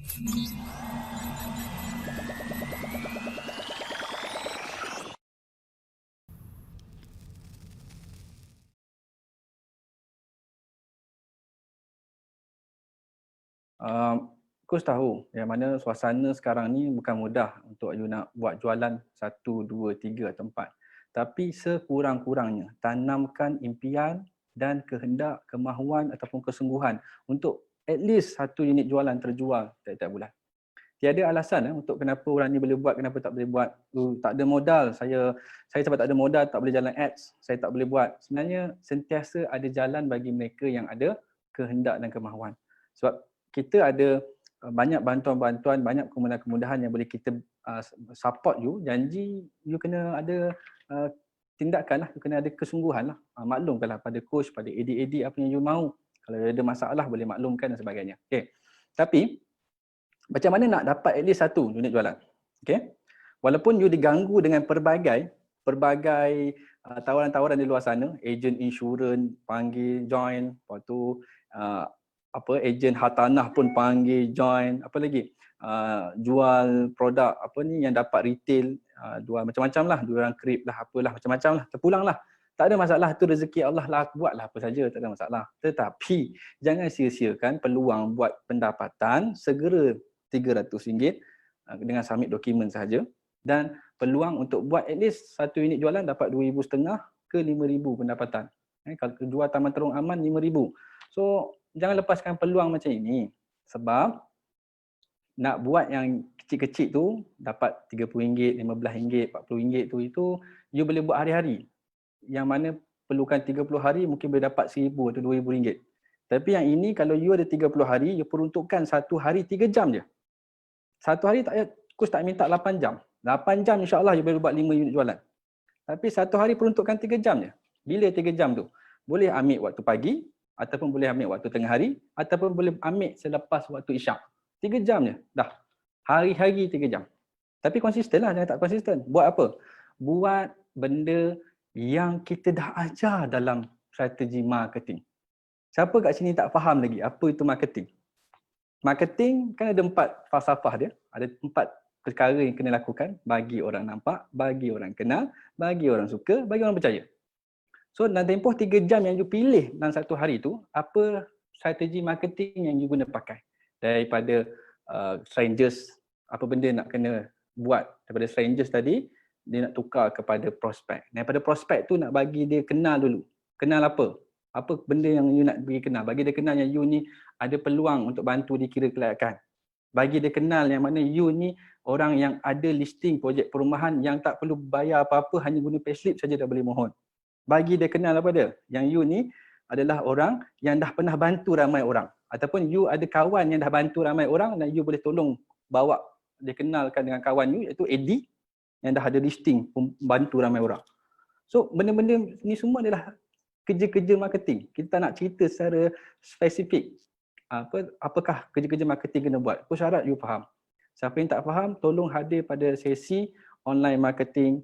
Coach tahu yang mana suasana sekarang ni bukan mudah untuk you nak buat jualan 1, 2, 3 atau 4. Tapi sekurang-kurangnya tanamkan impian dan kehendak, kemahuan ataupun kesungguhan untuk at least 1 unit jualan terjual tiap-tiap bulan. Tiada alasan untuk kenapa orang ni boleh buat, kenapa tak boleh buat. Tak ada modal, saya sebab tak ada modal tak boleh jalan ads, saya tak boleh buat. Sebenarnya sentiasa ada jalan bagi mereka yang ada kehendak dan kemahuan. Sebab kita ada banyak bantuan-bantuan, banyak kemudahan-kemudahan yang boleh kita support you. Janji you kena ada tindakan lah, you kena ada kesungguhan lah. Maklumkanlah pada coach, pada AD-AD apa yang you mahu. Kalau ada masalah boleh maklumkan dan sebagainya. Okay. Tapi macam mana nak dapat at least 1 unit jualan? Okay. Walaupun you diganggu dengan pelbagai tawaran-tawaran di luar sana, ejen insurans panggil join, lepas tu ejen hartanah pun panggil join, apa lagi? Jual produk apa ni yang dapat retail, jual macam-macam lah, jualan krip lah, apalah macam-macam lah, terpulang lah. Tak ada masalah, tu rezeki Allah lah, buatlah apa saja, tak ada masalah. Tetapi jangan sia-siakan peluang buat pendapatan segera RM300 dengan submit dokumen sahaja, dan peluang untuk buat at least 1 unit jualan dapat RM2,500 ke RM5,000 pendapatan. Kalau jual Taman Terung Aman RM5,000. So jangan lepaskan peluang macam ini, sebab nak buat yang kecil-kecil tu dapat RM30, RM15, RM40 tu, itu you boleh buat hari-hari. Yang mana perlukan 30 hari mungkin boleh dapat RM1,000 atau RM2,000. Tapi yang ini kalau you ada 30 hari, you peruntukkan 1 hari 3 jam je. 1 hari coach tak minta 8 jam. 8 jam insya-Allah you boleh buat 5 unit jualan. Tapi 1 hari peruntukkan 3 jam je. Bila 3 jam tu? Boleh ambil waktu pagi, ataupun boleh ambil waktu tengah hari, ataupun boleh ambil selepas waktu isyak. 3 jam je. Dah. Hari-hari 3 jam. Tapi konsisten lah, jangan tak konsisten. Buat apa? Buat benda yang kita dah ajar dalam strategi marketing. Siapa kat sini tak faham lagi apa itu marketing? Marketing kan ada 4 falsafah dia. Ada 4 perkara yang kena lakukan bagi orang nampak, bagi orang kenal, bagi orang suka, bagi orang percaya. So dalam tempoh 3 jam yang you pilih dalam 1 hari tu, apa strategi marketing yang you guna pakai? Daripada strangers, apa benda nak kena buat daripada strangers tadi, dia nak tukar kepada prospek. Daripada prospek tu nak bagi dia kenal dulu. Kenal apa? Apa benda yang you nak bagi kenal? Bagi dia kenal yang you ni ada peluang untuk bantu dia kira kelayakan. Bagi dia kenal yang mana you ni orang yang ada listing projek perumahan yang tak perlu bayar apa-apa, hanya guna payslip saja dah boleh mohon. Bagi dia kenal apa dia? Yang you ni adalah orang yang dah pernah bantu ramai orang. Ataupun you ada kawan yang dah bantu ramai orang dan you boleh tolong bawa dia kenalkan dengan kawan you, iaitu AD yang dah ada listing bantu ramai orang. So benda-benda ni semua adalah kerja-kerja marketing. Kita tak nak cerita secara spesifik apakah kerja-kerja marketing kena buat. Aku syarat you faham. Siapa yang tak faham, tolong hadir pada sesi online marketing,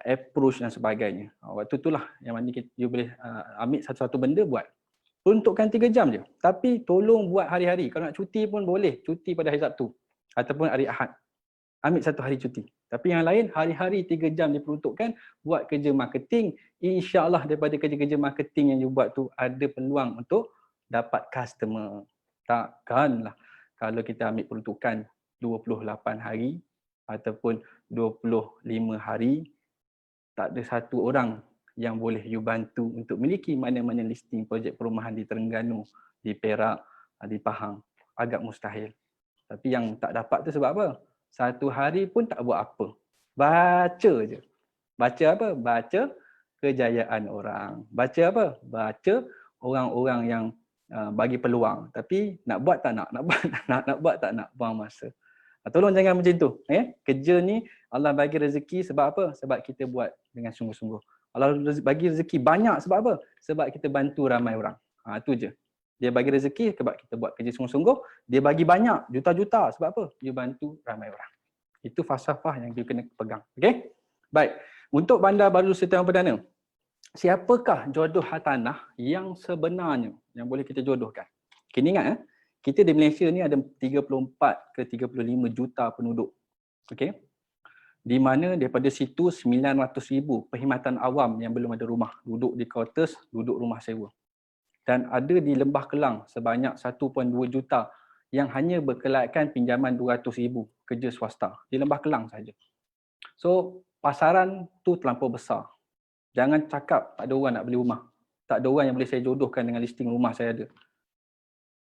approach dan sebagainya. Waktu itulah yang mana you boleh ambil satu-satu benda buat. Peruntukkan 3 jam je. Tapi tolong buat hari-hari. Kalau nak cuti pun boleh. Cuti pada hari Sabtu ataupun hari Ahad. Ambil 1 hari cuti. Tapi yang lain hari-hari 3 jam diperuntukkan buat kerja marketing. InsyaAllah daripada kerja-kerja marketing yang you buat tu ada peluang untuk dapat customer. Takkanlah kalau kita ambil peruntukan 28 hari ataupun 25 hari, tak ada satu orang yang boleh you bantu untuk miliki mana-mana listing projek perumahan di Terengganu, di Perak, di Pahang. Agak mustahil. Tapi yang tak dapat tu sebab apa? 1 hari pun tak buat apa. Baca je. Baca apa? Baca kejayaan orang. Baca apa? Baca orang-orang yang bagi peluang. Tapi nak buat tak nak? Nak buat tak nak? Buang masa. Tolong jangan macam tu. Kerja ni Allah bagi rezeki sebab apa? Sebab kita buat dengan sungguh-sungguh. Allah bagi rezeki banyak sebab apa? Sebab kita bantu ramai orang. Itu je. Dia bagi rezeki sebab kita buat kerja sungguh-sungguh. Dia bagi banyak, juta-juta sebab apa? Dia bantu ramai orang. Itu falsafah yang dia kena pegang. Okey? Baik. Untuk Bandar Baru Setiausaha Perdana, siapakah jodoh hartanah yang sebenarnya yang boleh kita jodohkan? Kini ingat, Kita di Malaysia ni ada 34 ke 35 juta penduduk. Okey. Di mana daripada situ 900,000 perkhidmatan awam yang belum ada rumah, duduk di quarters, duduk rumah sewa. Dan ada di Lembah Kelang sebanyak 1.2 juta yang hanya berkelayakan pinjaman 200,000 kerja swasta di Lembah Kelang saja. So, pasaran tu terlampau besar. Jangan cakap tak ada orang nak beli rumah. Tak ada orang yang boleh saya jodohkan dengan listing rumah saya ada.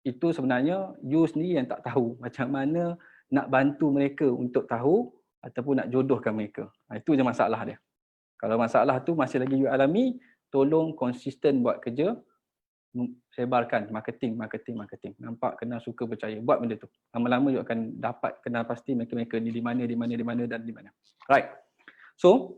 Itu sebenarnya you sendiri yang tak tahu macam mana nak bantu mereka untuk tahu ataupun nak jodohkan mereka. Itu je masalah dia. Kalau masalah tu masih lagi you alami, tolong konsisten buat kerja, sebarkan marketing. Nampak, kenal, suka, percaya. Buat benda tu. Lama-lama you akan dapat kenal pasti mereka ni di mana dan di mana. Right. So,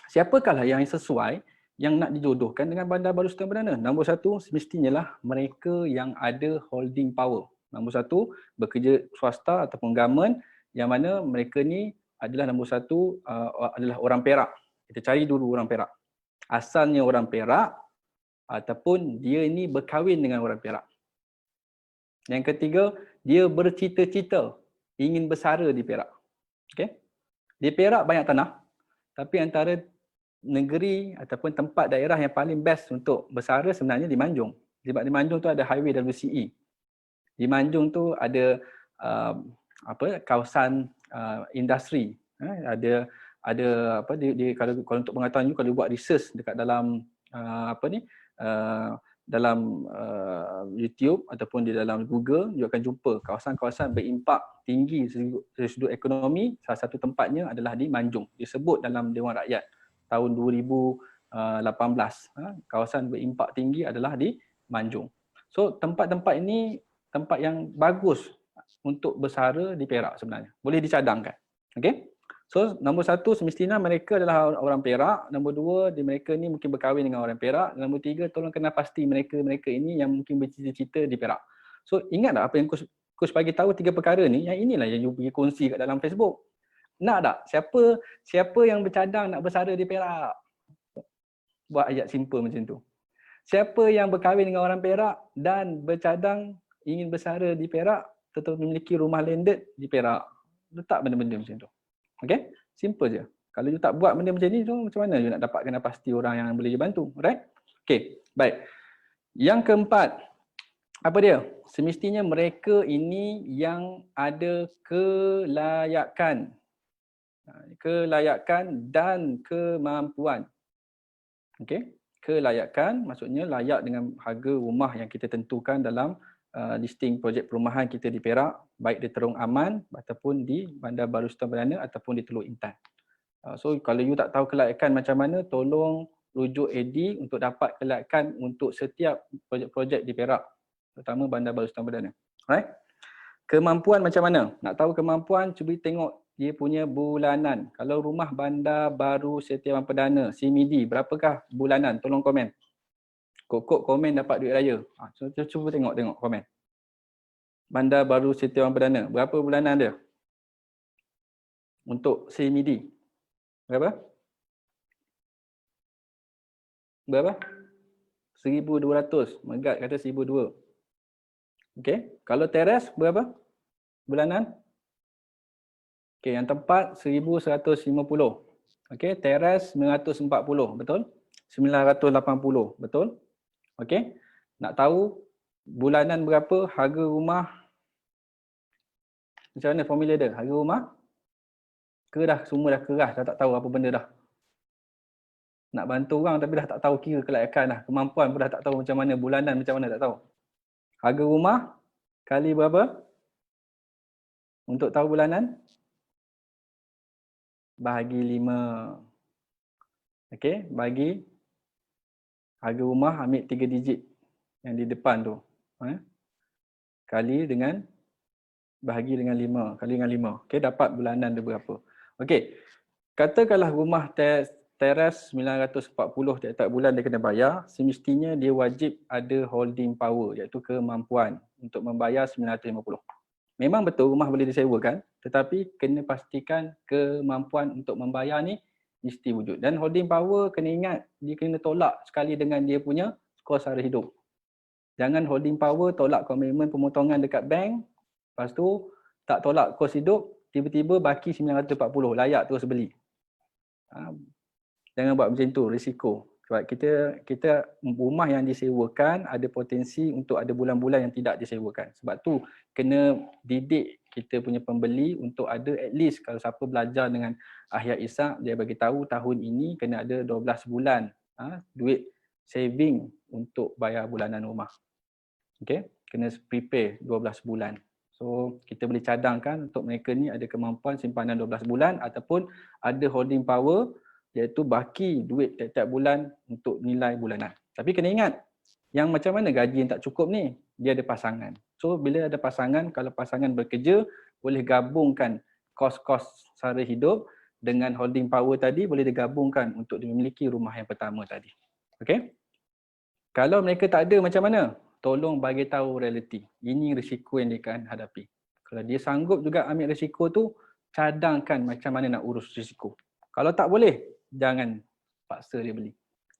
siapakah yang sesuai yang nak dijodohkan dengan Bandar Baru Sultan Perdana? Nombor satu, semestinya lah mereka yang ada holding power. Nombor satu, bekerja swasta ataupun government yang mana mereka ni adalah nombor satu adalah orang Perak. Kita cari dulu orang Perak. Asalnya orang Perak ataupun dia ini berkahwin dengan orang Perak. Yang ketiga, dia bercita-cita ingin bersara di Perak. Okay? Di Perak banyak tanah, tapi antara negeri ataupun tempat daerah yang paling best untuk bersara sebenarnya di Manjung. Sebab di Manjung tu ada highway WCE. Di Manjung tu ada kawasan industri. Ada apa kalau untuk pengetahuan you, kalau buat research dekat dalam dalam YouTube ataupun di dalam Google, you akan jumpa kawasan-kawasan berimpak tinggi dari sudut ekonomi. Salah satu tempatnya adalah di Manjung. Disebut dalam Dewan Rakyat tahun 2018. Kawasan berimpak tinggi adalah di Manjung. So tempat-tempat ini tempat yang bagus untuk bersara di Perak sebenarnya. Boleh dicadangkan. Okey? So, nombor satu semestinya mereka adalah orang Perak. Nombor dua, mereka ni mungkin berkahwin dengan orang Perak. Nombor tiga, tolong kenal pasti mereka ini yang mungkin bercita-cita di Perak. So, ingat tak apa yang Coach bagi tahu tiga perkara ni? Yang inilah yang you pergi kongsi kat dalam Facebook. Nak tak? Siapa yang bercadang nak bersara di Perak? Buat ayat simple macam tu. Siapa yang berkahwin dengan orang Perak dan bercadang ingin bersara di Perak, tetap memiliki rumah landed di Perak. Letak benda-benda macam tu. Okay? Simple je. Kalau you tak buat benda macam ni, tu macam mana you nak dapatkan pasti orang yang boleh you bantu? Right? Okay, baik. Yang keempat, apa dia? Semestinya mereka ini yang ada kelayakan dan kemampuan. Okay? Kelayakan maksudnya layak dengan harga rumah yang kita tentukan dalam listing projek perumahan kita di Perak, baik di Terong Aman ataupun di Bandar Baru Sultan Perdana ataupun di Teluk Intan. So kalau you tak tahu kelayakan macam mana, tolong rujuk AD untuk dapat kelayakan untuk setiap projek-projek di Perak, terutama Bandar Baru Sultan Perdana. Alright? Kemampuan macam mana? Nak tahu kemampuan, cuba tengok dia punya bulanan. Kalau rumah Bandar Baru Setiawan Perdana, CMIDI, berapakah bulanan? Tolong komen. Kok komen dapat duit raya. Cuba tengok komen. Bandar Baru Setiawan Perdana, berapa bulanan dia? Untuk CMIDI. Berapa? 1,200. Megat kata 1,200. Okey, kalau teres berapa bulanan? Okey, yang tempat 1,150. Okey, teres 940, betul? 980, betul? Okey. Nak tahu bulanan berapa harga rumah? Macam mana formula dia? Harga rumah? Semua dah keras, dah tak tahu apa benda dah. Nak bantu orang tapi dah tak tahu kira kelayakan dah. Kemampuan pun dah tak tahu macam mana, bulanan macam mana tak tahu. Harga rumah kali berapa? Untuk tahu bulanan? Bahagi 5. Okey, bagi harga rumah ambil 3 digit yang di depan tu. Kali dengan, bahagi dengan 5. Kali dengan 5. Okey, dapat bulanan dia berapa. Okey, katakanlah rumah teres 940 tiap-tiap bulan dia kena bayar, semestinya dia wajib ada holding power, iaitu kemampuan untuk membayar 950. Memang betul rumah boleh disewakan, tetapi kena pastikan kemampuan untuk membayar ni mesti wujud. Dan holding power kena ingat, dia kena tolak sekali dengan dia punya kos sara hidup. Jangan holding power tolak komitmen pemotongan dekat bank, lepas tu tak tolak kos hidup, tiba-tiba baki 940, layak terus beli. Jangan buat macam tu, risiko. Sebab kita rumah yang disewakan ada potensi untuk ada bulan-bulan yang tidak disewakan. Sebab tu kena didik kita punya pembeli untuk ada at least, kalau siapa belajar dengan Ahya Ishak, dia bagi tahu tahun ini kena ada 12 bulan duit saving untuk bayar bulanan rumah. Okay, kena prepare 12 bulan. So kita boleh cadangkan untuk mereka ni ada kemampuan simpanan 12 bulan ataupun ada holding power, iaitu baki duit tiap-tiap bulan untuk nilai bulanan. Tapi kena ingat, yang macam mana gaji yang tak cukup ni? Dia ada pasangan. So bila ada pasangan, kalau pasangan bekerja, boleh gabungkan kos-kos sara hidup dengan holding power tadi, boleh digabungkan untuk memiliki rumah yang pertama tadi. Okay? Kalau mereka tak ada, macam mana? Tolong bagi tahu realiti. Ini risiko yang dia akan hadapi. Kalau dia sanggup juga ambil risiko tu, cadangkan macam mana nak urus risiko. Kalau tak boleh, jangan paksa dia beli.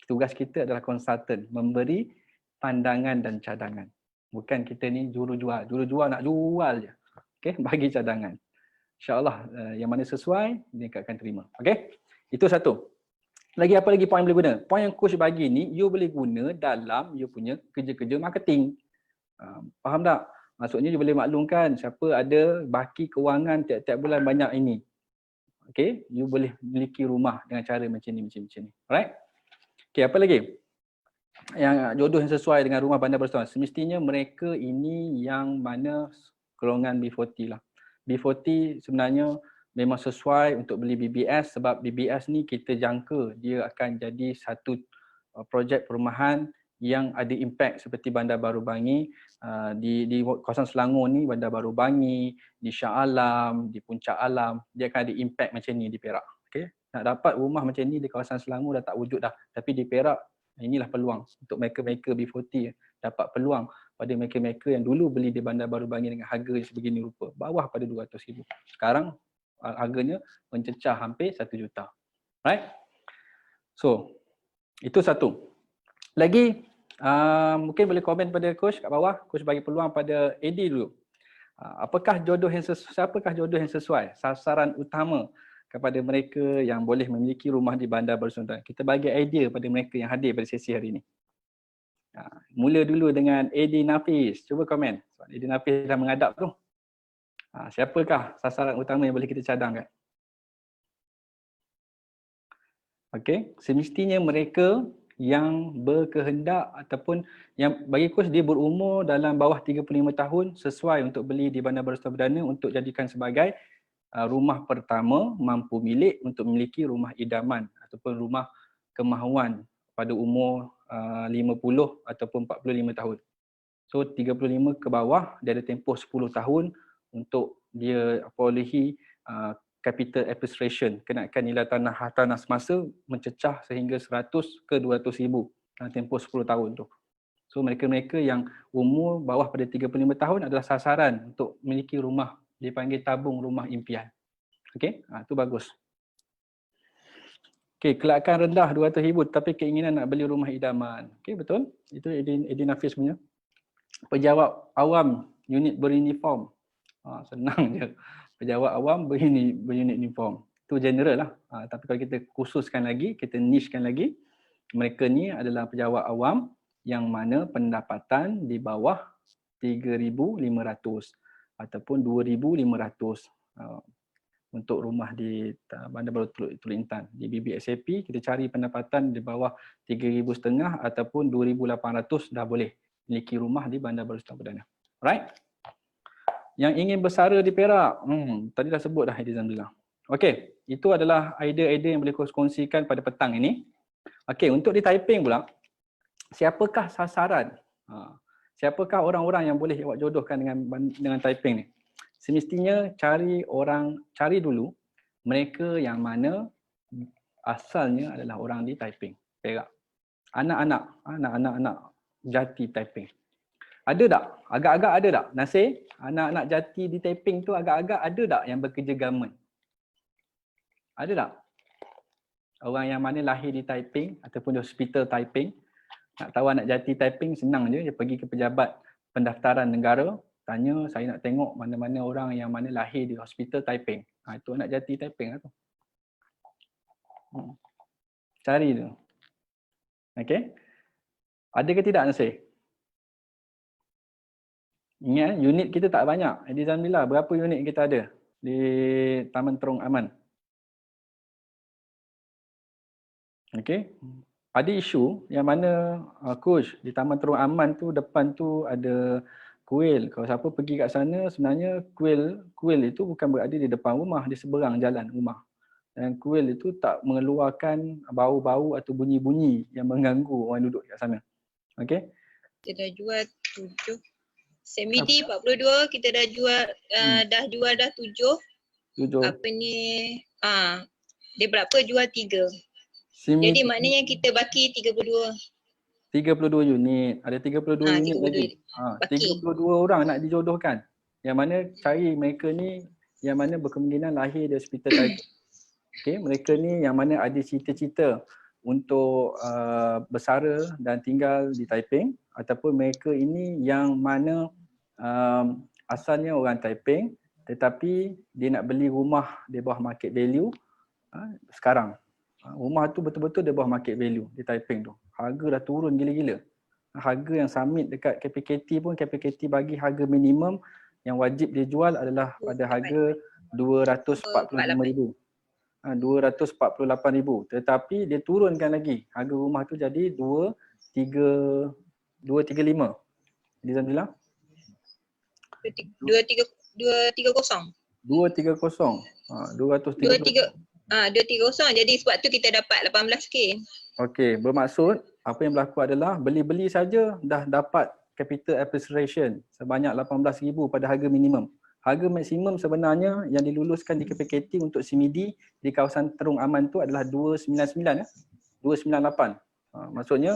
Tugas kita adalah konsultan, memberi pandangan dan cadangan. Bukan kita ni jurujual. Jurujual nak jual je. Okay? Bagi cadangan. InsyaAllah yang mana sesuai, dia akan terima. Okay? Itu satu. Lagi apa lagi poin boleh guna? Poin yang coach bagi ni, you boleh guna dalam you punya kerja-kerja marketing. Faham tak? Maksudnya you boleh maklumkan siapa ada baki kewangan tiap-tiap bulan banyak ini. Okay, you boleh miliki rumah dengan cara macam ni, macam ni. Alright? Okay, apa lagi? Yang jodoh yang sesuai dengan rumah bandar bersetuan. Semestinya mereka ini yang mana golongan B40 lah. B40 sebenarnya memang sesuai untuk beli BBS sebab BBS ni kita jangka dia akan jadi satu projek perumahan yang ada impact seperti Bandar Baru Bangi, di kawasan Selangor ni, Bandar Baru Bangi, di Shah Alam, di Puncak Alam, dia akan ada impact macam ni di Perak. Okay? Nak dapat rumah macam ni di kawasan Selangor dah tak wujud dah, tapi di Perak inilah peluang untuk mereka-mereka B40 dapat peluang pada mereka-mereka yang dulu beli di Bandar Baru Bangi dengan harga sebegini rupa, bawah pada 200,000. Sekarang harganya mencecah hampir 1 juta. Right? So, itu satu. Lagi, mungkin boleh komen pada coach kat bawah. Coach bagi peluang pada AD dulu. Apakah jodoh yang siapakah jodoh yang sesuai? Sasaran utama kepada mereka yang boleh memiliki rumah di Bandar Baru Sultan. Kita bagi idea pada mereka yang hadir pada sesi hari ini. Mula dulu dengan AD Nafis. Cuba komen. AD Nafis dah menghadap tu. Siapakah sasaran utama yang boleh kita cadangkan? Okey, semestinya mereka yang berkehendak ataupun yang bagi coach dia berumur dalam bawah 35 tahun sesuai untuk beli di Bandar Baru Sultan Perdana untuk jadikan sebagai rumah pertama mampu milik untuk memiliki rumah idaman ataupun rumah kemahuan pada umur 50 ataupun 45 tahun. So 35 ke bawah dia ada tempoh 10 tahun untuk dia perolehi capital appreciation, kenaikan nilai tanah semasa mencecah sehingga 100 ke 200 ribu dalam tempoh 10 tahun tu. So mereka-mereka yang umur bawah pada 35 tahun adalah sasaran untuk memiliki rumah, dipanggil tabung rumah impian. Okey, itu bagus. Okey, kelakan rendah 200 ribu tapi keinginan nak beli rumah idaman. Okey, betul? Itu Edi Nafis punya. Pejawat awam unit beruniform. Senang je. Pejawat awam berunit uniform. Itu general lah. Tapi kalau kita khususkan lagi, kita nichekan lagi, mereka ni adalah pejawat awam yang mana pendapatan di bawah 3,500 ataupun 2,500 untuk rumah di Bandar Baru Teluk Intan. Di BBSAP kita cari pendapatan di bawah 3,500 ataupun 2,800 dah boleh miliki rumah di Bandar Baru Sultan Perdana. Alright? Yang ingin bersara di Perak, tadi dah sebut dah Hadi Zamzila. Okey, itu adalah idea-idea yang boleh kongsikan pada petang ini. Okey, untuk di Taiping pula, siapakah sasaran? Siapakah orang-orang yang boleh awak jodohkan dengan Taiping ni? Semestinya cari dulu mereka yang mana asalnya adalah orang di Taiping, Perak. Anak-anak jati Taiping. Ada tak? Agak-agak ada tak? Nasir, anak-anak jati di Taiping tu agak-agak ada tak yang bekerja government? Ada tak? Orang yang mana lahir di Taiping ataupun di hospital Taiping, Nak tahu anak jati typing senang je, dia pergi ke pejabat pendaftaran negara, tanya saya nak tengok mana-mana orang yang mana lahir di hospital typing. Itu anak jati typing lah tu. Cari tu. Okey. Ada ke tidak Nasir? Ingat unit kita tak banyak. Di Zambilah berapa unit kita ada di Taman Terong Aman? Okey. Ada isu yang mana coach di Taman Terong Aman tu depan tu ada kuil. Kalau siapa pergi kat sana sebenarnya kuil itu bukan berada di depan rumah, di seberang jalan rumah. Dan kuil itu tak mengeluarkan bau-bau atau bunyi-bunyi yang mengganggu orang duduk kat sana. Okey. Kita dah jual 7. Semidi 42 kita dah jual dah 7. Apa ni? Dia berapa jual 3. Jadi maknanya kita baki 32. 32 unit. Ada 32 unit 32 lagi. 32 orang nak dijodohkan. Yang mana cari mereka ni yang mana berkemungkinan lahir di hospital Taiping. Okey, mereka ni yang mana ada cita-cita untuk bersara dan tinggal di Taiping, ataupun mereka ini yang mana asalnya orang Taiping tetapi dia nak beli rumah di bawah market value sekarang. Rumah tu betul-betul di bawah market value di Taiping tu. Harga dah turun gila-gila. Harga yang submit dekat KPKT pun KPKT bagi harga minimum yang wajib dia jual adalah pada harga 245,000. 248,000, tetapi dia turunkan lagi harga rumah tu jadi 235. Di Zambilah 230. 230. Jadi sebab tu kita dapat 18k. Okey, bermaksud apa yang berlaku adalah beli-beli saja dah dapat capital appreciation sebanyak 18,000 pada harga minimum. Harga maksimum sebenarnya yang diluluskan di KPKT untuk CMIDI di kawasan Terong Aman tu adalah 299 ya. 298. Maksudnya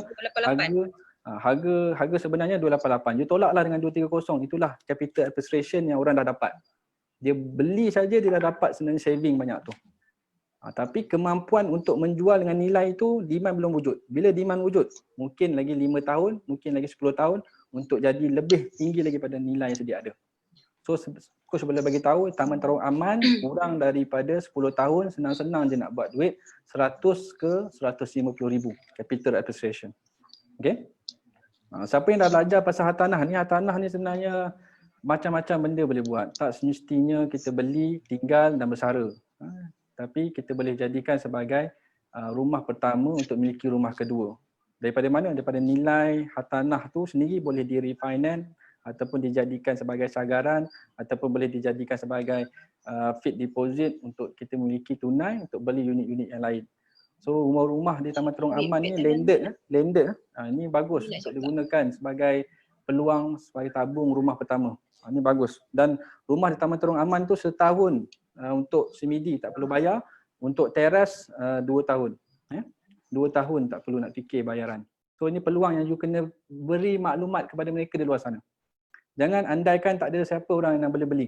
harga sebenarnya 288. You tolaklah dengan 230. Itulah capital appreciation yang orang dah dapat. Dia beli saja dia dah dapat sebenarnya saving banyak tu. Tapi kemampuan untuk menjual dengan nilai itu demand belum wujud. Bila demand wujud, mungkin lagi 5 tahun, mungkin lagi 10 tahun untuk jadi lebih tinggi lagi pada nilai yang sedia ada. So coach boleh bagi tahu Taman Terong Aman kurang daripada 10 tahun senang-senang je nak buat duit 100 ke 150,000 capital appreciation. Okey. Siapa yang dah belajar pasal hartanah ni sebenarnya macam-macam benda boleh buat. Tak semestinya kita beli, tinggal dan bersara. Tapi kita boleh jadikan sebagai rumah pertama untuk memiliki rumah kedua. Daripada mana? Daripada nilai hartanah tu sendiri boleh di-refinance ataupun dijadikan sebagai cagaran ataupun boleh dijadikan sebagai fixed deposit untuk kita memiliki tunai untuk beli unit-unit yang lain. So rumah-rumah di Taman Terong Aman ni landed. Ini bagus untuk digunakan sebagai peluang sebagai tabung rumah pertama. Ini bagus. Dan rumah di Taman Terong Aman tu setahun untuk CMIDI tak perlu bayar, untuk teras 2 tahun. 2 tahun tak perlu nak fikir bayaran. So ini peluang yang you kena beri maklumat kepada mereka di luar sana. Jangan andaikan tak ada siapa orang yang boleh beli.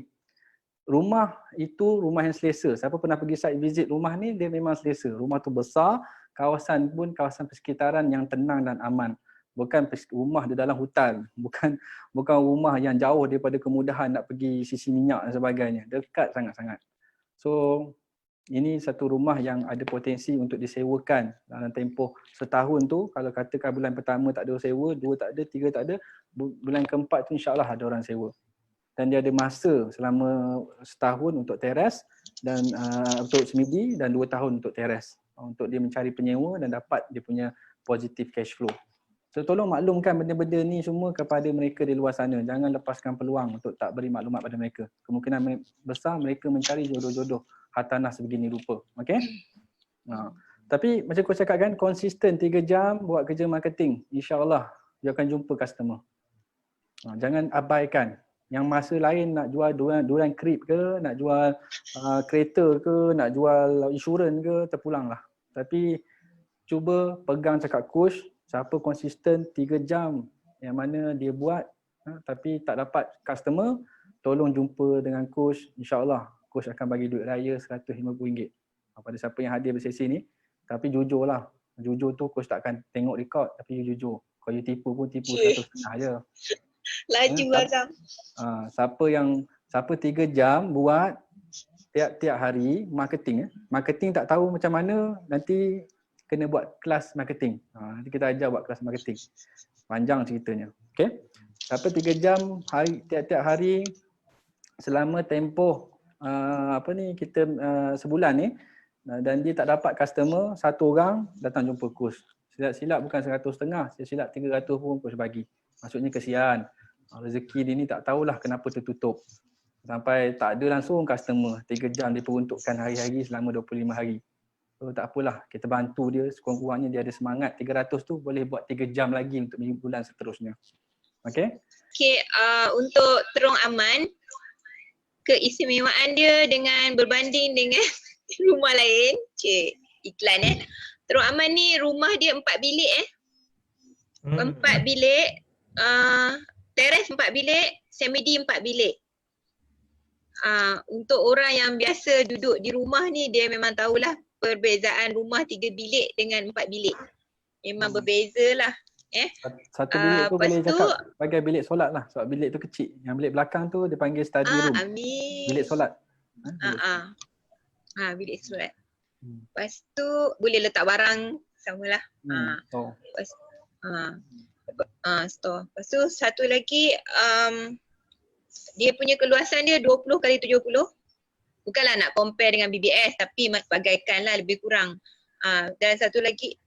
Rumah itu rumah yang selesa. Siapa pernah pergi site visit rumah ni, dia memang selesa. Rumah tu besar, kawasan pun kawasan persekitaran yang tenang dan aman. Bukan rumah di dalam hutan, bukan rumah yang jauh daripada kemudahan nak pergi sisi minyak dan sebagainya. Dekat sangat-sangat. So ini satu rumah yang ada potensi untuk disewakan dalam tempoh setahun tu. Kalau katakan bulan pertama tak ada sewa, 2 tak ada, 3 tak ada, bulan keempat tu insyaAllah ada orang sewa. Dan dia ada masa selama setahun untuk teras dan untuk CMIDI dan 2 tahun untuk teras untuk dia mencari penyewa dan dapat dia punya positive cash flow. So tolong maklumkan benda-benda ni semua kepada mereka di luar sana. Jangan lepaskan peluang untuk tak beri maklumat pada mereka. Kemungkinan besar mereka mencari jodoh-jodoh hartanah sebegini rupa. Okey? Tapi macam aku cakap kan, konsisten 3 jam buat kerja marketing. InsyaAllah dia akan jumpa customer. Jangan abaikan. Yang masa lain nak jual durian krip ke, nak jual kereta ke, nak jual insurans ke, terpulanglah. Tapi cuba pegang cakap coach, siapa konsisten 3 jam yang mana dia buat tapi tak dapat customer, tolong jumpa dengan coach. InsyaAllah coach akan bagi duit raya RM150 pada siapa yang hadir bersesi ni. Tapi jujurlah, jujur tu coach tak akan tengok record tapi you jujur. Kalau you tipu pun tipu Cik. 1.5 je. Laju Azam. Siapa 3 jam buat tiap-tiap hari marketing. Marketing tak tahu macam mana, nanti kena buat kelas marketing. Nanti kita ajar buat kelas marketing. Panjang ceritanya. Okay. Siapa 3 jam tiap-tiap hari selama tempoh kita sebulan ni, dan dia tak dapat customer, 1 orang datang jumpa kurs. Silap-silap bukan 150, silap 300 pun kurs bagi. Maksudnya kesian. Rezeki dia ni tak tahulah kenapa tertutup. Sampai tak ada langsung customer. 3 jam diperuntukkan hari-hari selama 25 hari. So tak apalah, kita bantu dia sekurang-kurangnya dia ada semangat. 300 tu boleh buat 3 jam lagi untuk bulan seterusnya. Okay? Okay, untuk Terong Aman, keistimewaan dia dengan berbanding dengan rumah lain, iklan Terong Aman ni rumah dia 4 bilik 4 bilik, teres 4 bilik, semi-D 4 bilik. Untuk orang yang biasa duduk di rumah ni, dia memang tahulah perbezaan rumah 3 bilik dengan 4 bilik. Memang berbeza lah. Satu bilik tu boleh cakap sebagai bilik solat lah. Sebab bilik tu kecil. Yang bilik belakang tu dia panggil study room. Amin. Bilik solat. Bilik solat. Lepas tu boleh letak barang samalah. Store. Lepas tu satu lagi, dia punya keluasan dia 20x70. Bukanlah nak compare dengan BBS, tapi bagaikan lah lebih kurang. Dan satu lagi,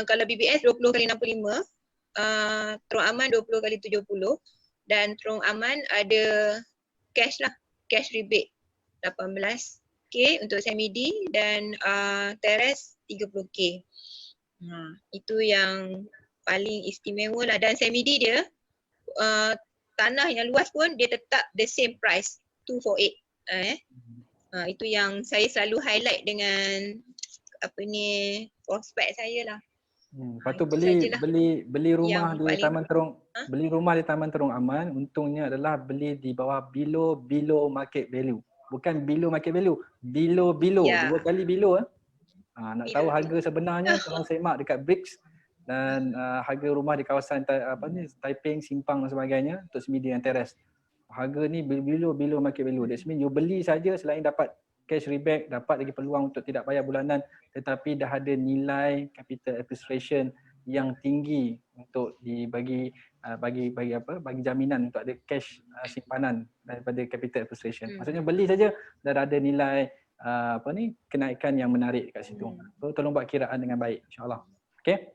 kalau BBS 20x65, Terong Aman 20x70, dan Terong Aman ada cash lah, cash rebate 18K untuk semi-D dan teres 30K. Itu yang paling istimewa lah. Dan semi-D dia, tanah yang luas pun dia tetap the same price, 248. Itu yang saya selalu highlight dengan prospek saya lah. Lepas tu beli rumah di Taman Terong, beli rumah di Taman Terong Aman, untungnya adalah beli di bawah below market value. Bukan below market value, below. 2 kali below. Nak tahu harga sebenarnya, tolong semak dekat Bricks. Dan harga rumah di kawasan Taiping, Simpang dan sebagainya untuk semi-D dan teres. Harga ni below market value. That means you beli saja, selain dapat cash rebate, dapat lagi peluang untuk tidak bayar bulanan, tetapi dah ada nilai capital appreciation yang tinggi untuk bagi jaminan untuk ada cash simpanan daripada capital appreciation. Maksudnya beli saja dah ada nilai kenaikan yang menarik kat situ. So tolong buat kiraan dengan baik, insya-Allah. Okay?